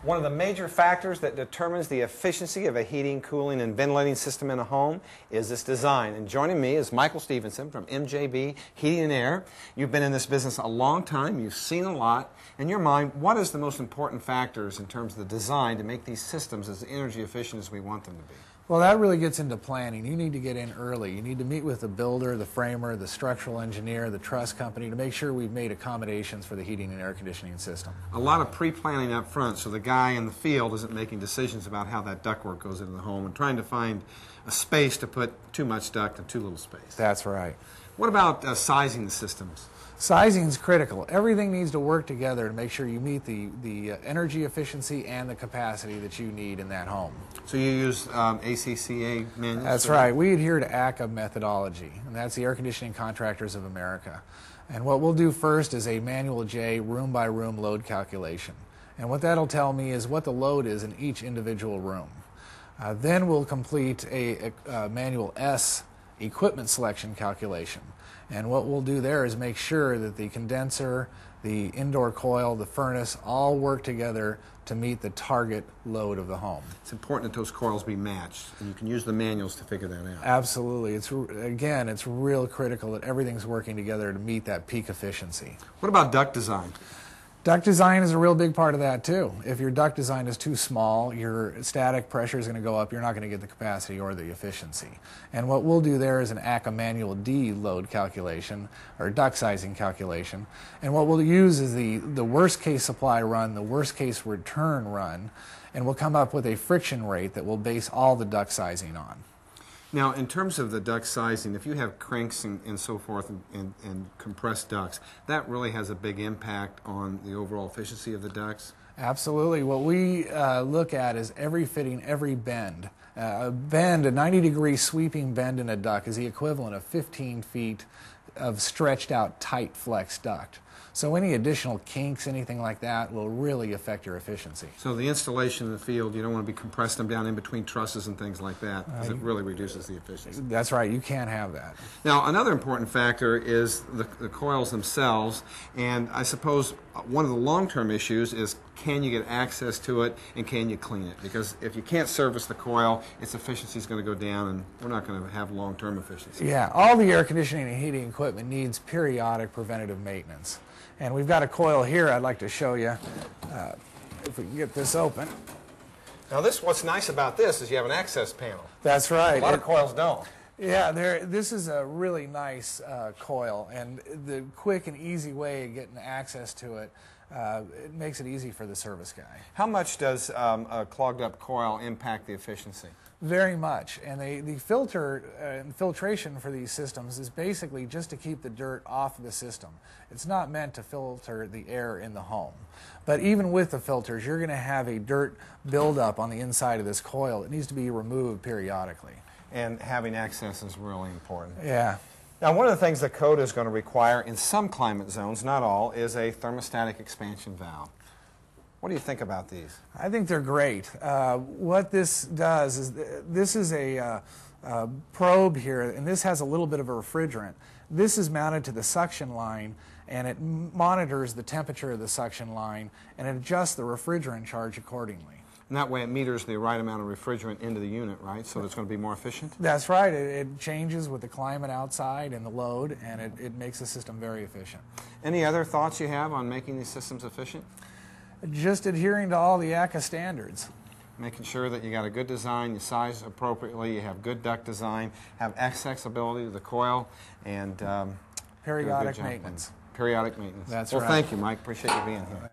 One of the major factors that determines the efficiency of a heating, cooling, and ventilating system in a home is its design. And joining me is Michael Stevenson from MJB Heating and Air. You've been in this business a long time. You've seen a lot. In your mind, what is the most important factors in terms of the design to make these systems as energy efficient as we want them to be? Well, that really gets into planning. You need to get in early. You need to meet with the builder, the framer, the structural engineer, the truss company to make sure we've made accommodations for the heating and air conditioning system. A lot of pre-planning up front so the guy in the field isn't making decisions about how that ductwork goes into the home and trying to find a space to put too much duct and too little space. That's right. What about sizing the systems? Sizing is critical. Everything needs to work together to make sure you meet the energy efficiency and the capacity that you need in that home. So you use ACCA manuals? That's right. We adhere to ACCA methodology, and that's the Air Conditioning Contractors of America. And what we'll do first is a manual J room-by-room load calculation. And what that'll tell me is what the load is in each individual room. Then we'll complete a manual S equipment selection calculation. And what we'll do there is make sure that the condenser, the indoor coil, the furnace all work together to meet the target load of the home. It's important that those coils be matched, and you can use the manuals to figure that out. Absolutely. Again, it's real critical that everything's working together to meet that peak efficiency. What about duct design? Duct design is a real big part of that too. If your duct design is too small, your static pressure is going to go up. You're not going to get the capacity or the efficiency. And what we'll do there is an ACCA manual D load calculation or duct sizing calculation. And what we'll use is the worst case supply run, the worst case return run, and we'll come up with a friction rate that we'll base all the duct sizing on. Now, in terms of the duct sizing, if you have cranks and so forth and compressed ducts, that really has a big impact on the overall efficiency of the ducts? Absolutely. What we look at is every fitting, every bend. A 90-degree sweeping bend in a duct is the equivalent of 15 feet of stretched out tight flex duct. So any additional kinks, anything like that, will really affect your efficiency. So the installation in the field, you don't want to be compressing them down in between trusses and things like that, because it really reduces the efficiency. That's right. You can't have that. Now, another important factor is the coils themselves, and I suppose one of the long-term issues is can you get access to it and can you clean it? Because if you can't service the coil, its efficiency is going to go down and we're not going to have long-term efficiency. Yeah, all the air conditioning and heating equipment needs periodic preventative maintenance. And we've got a coil here I'd like to show you, if we can get this open. Now what's nice about this is you have an access panel. That's right. A lot of coils don't. Yeah, this is a really nice coil, and the quick and easy way of getting access to it, it makes it easy for the service guy. How much does a clogged up coil impact the efficiency? Very much, and the filter and filtration for these systems is basically just to keep the dirt off of the system. It's not meant to filter the air in the home. But even with the filters, you're going to have a dirt buildup on the inside of this coil. It needs to be removed periodically. And having access is really important. Yeah. Now, one of the things the code is going to require in some climate zones, not all, is a thermostatic expansion valve. What do you think about these? I think they're great. What this does is this is a probe here, and this has a little bit of a refrigerant. This is mounted to the suction line, and it monitors the temperature of the suction line, and it adjusts the refrigerant charge accordingly. And that way it meters the right amount of refrigerant into the unit, right? So it's going to be more efficient? That's right. It changes with the climate outside and the load, and it makes the system very efficient. Any other thoughts you have on making these systems efficient? Just adhering to all the ACCA standards. Making sure that you got a good design, you size appropriately, you have good duct design, have accessibility to the coil, and periodic maintenance. Periodic maintenance. That's right. Well, thank you, Mike. Appreciate you being here.